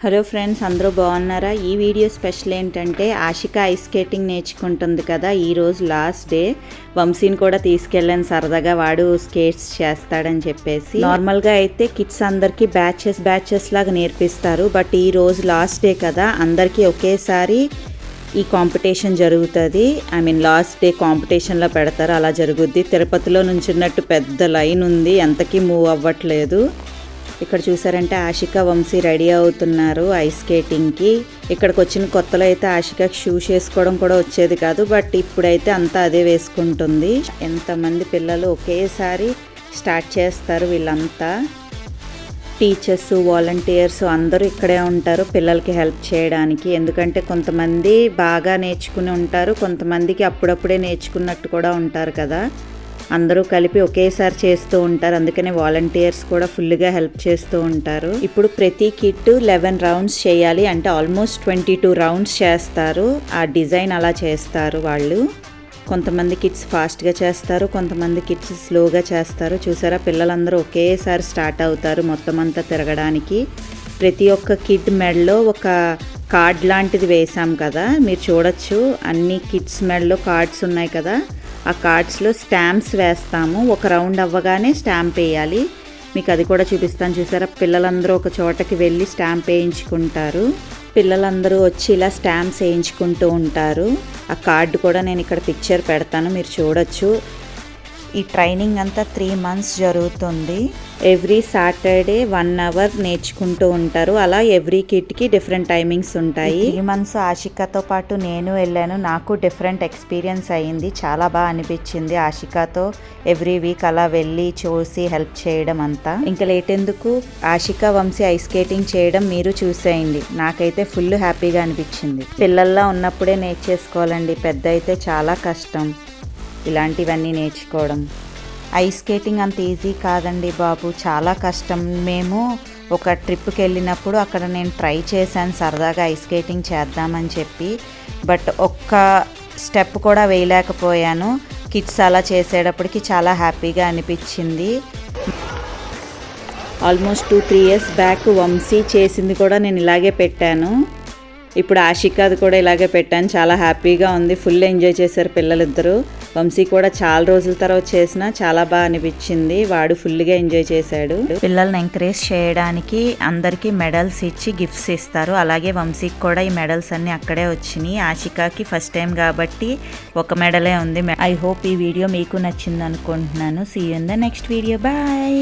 Hello friends, అందరూ బాగున్నారా? ఈ వీడియో స్పెషల్ ఏంటంటే ఆషిక ఐస్ స్కేటింగ్ నేర్చుకుంటుంది కదా, ఈరోజు లాస్ట్ డే. వంశీని కూడా తీసుకెళ్ళాను సరదాగా, వాడు స్కేట్స్ చేస్తాడని చెప్పేసి. నార్మల్గా అయితే కిడ్స్ అందరికీ బ్యాచెస్ లాగా నేర్పిస్తారు, బట్ ఈ రోజు లాస్ట్ డే కదా, అందరికీ ఒకేసారి ఈ కాంపిటీషన్ జరుగుతుంది. లాస్ట్ డే కాంపిటీషన్లో పెడతారు, అలా జరుగుద్ది. తిరుపతిలో నుంచున్నట్టు పెద్ద లైన్ ఉంది, ఎంతకీ మూవ్ అవ్వట్లేదు. ఇక్కడ చూసారంటే ఆషిక, వంశీ రెడీ అవుతున్నారు ఐస్ స్కేటింగ్కి. ఇక్కడికి వచ్చిన కొత్తలో అయితే ఆషికకి షూస్ వేసుకోవడం కూడా వచ్చేది కాదు, బట్ ఇప్పుడైతే అంతా అదే వేసుకుంటుంది. ఎంతమంది పిల్లలు ఒకేసారి స్టార్ట్ చేస్తారు. వీళ్ళంతా టీచర్స్, వాలంటీర్స్ అందరూ ఇక్కడే ఉంటారు పిల్లలకి హెల్ప్ చేయడానికి. ఎందుకంటే కొంతమంది బాగా నేర్చుకుని ఉంటారు, కొంతమందికి అప్పుడప్పుడే నేర్చుకున్నట్టు కూడా ఉంటారు కదా, అందరూ కలిపి ఒకేసారి చేస్తూ ఉంటారు. అందుకనే వాలంటీర్స్ కూడా ఫుల్గా హెల్ప్ చేస్తూ ఉంటారు. ఇప్పుడు ప్రతి కిట్ 11 రౌండ్స్ చేయాలి, అంటే ఆల్మోస్ట్ 22 రౌండ్స్ చేస్తారు. ఆ డిజైన్ అలా చేస్తారు వాళ్ళు. కొంతమంది కిడ్స్ ఫాస్ట్గా చేస్తారు, కొంతమంది కిడ్స్ స్లోగా చేస్తారు. చూసారా, పిల్లలందరూ ఒకేసారి స్టార్ట్ అవుతారు మొత్తం అంతా తిరగడానికి. ప్రతి ఒక్క కిడ్ మెడలో ఒక కార్డ్ లాంటిది వేసాం కదా, మీరు చూడొచ్చు. అన్ని కిడ్స్ మెడలో కార్డ్స్ ఉన్నాయి కదా, ఆ కార్డ్స్లో స్టాంప్స్ వేస్తాము. ఒక రౌండ్ అవ్వగానే స్టాంప్ వేయాలి. మీకు అది కూడా చూపిస్తాను. చూసారా, పిల్లలందరూ ఒక చోటకి వెళ్ళి స్టాంప్ వేయించుకుంటారు. పిల్లలందరూ వచ్చి ఇలా స్టాంప్స్ వేయించుకుంటూ ఉంటారు. ఆ కార్డు కూడా నేను ఇక్కడ పిక్చర్ పెడతాను, మీరు చూడొచ్చు. ఈ ట్రైనింగ్ అంతా 3 months జరుగుతుంది. ఎవ్రీ సాటర్డే 1 hour నేర్చుకుంటూ ఉంటారు. అలా ఎవ్రీ కిట్కి డిఫరెంట్ టైమింగ్స్ ఉంటాయి. 3 months ఆషికతో పాటు నేను వెళ్ళాను. నాకు డిఫరెంట్ ఎక్స్పీరియన్స్ అయ్యింది, చాలా బాగా అనిపించింది. ఆషికతో ఎవ్రీ వీక్ అలా వెళ్ళి చూసి హెల్ప్ చేయడం అంతా. ఇంకా లేట్ ఎందుకు, ఆషిక, వంశీ ఐస్ స్కేటింగ్ చేయడం మీరు చూసేయండి. నాకైతే ఫుల్ హ్యాపీగా అనిపించింది. పిల్లల్లా ఉన్నప్పుడే నేర్చేసుకోవాలండి, పెద్ద అయితే చాలా కష్టం ఇలాంటివన్నీ నేర్చుకోవడం. ఐస్ స్కేటింగ్ అంత ఈజీ కాదండి బాబు, చాలా కష్టం. మేము ఒక ట్రిప్కి వెళ్ళినప్పుడు అక్కడ నేను ట్రై చేశాను సరదాగా ఐస్ స్కేటింగ్ చేద్దామని చెప్పి, బట్ ఒక్క స్టెప్ కూడా వేయలేకపోయాను. కిడ్స్ అలా చేసేటప్పటికి చాలా హ్యాపీగా అనిపించింది. ఆల్మోస్ట్ 2-3 years బ్యాక్ వంశీ చేసింది కూడా నేను ఇలాగే పెట్టాను. ఇప్పుడు ఆషికాది కూడా ఇలాగే పెట్టాను. చాలా హ్యాపీగా ఉంది, ఫుల్ ఎంజాయ్ చేశారు పిల్లలిద్దరూ. వంశీ కూడా చాలా రోజుల తర్వాత చేసినా చాలా బాగా అనిపించింది, వాడు ఫుల్గా ఎంజాయ్ చేశాడు. పిల్లల్ని ఎంకరేజ్ చేయడానికి అందరికీ మెడల్స్ ఇచ్చి గిఫ్ట్స్ ఇస్తారు. అలాగే వంశీకి కూడా ఈ మెడల్స్ అన్నీ అక్కడే వచ్చినాయి. ఆషికాకి ఫస్ట్ టైం కాబట్టి ఒక మెడలే ఉంది. ఐ హోప్ ఈ వీడియో మీకు నచ్చింది అనుకుంటున్నాను. See you in the next video, bye.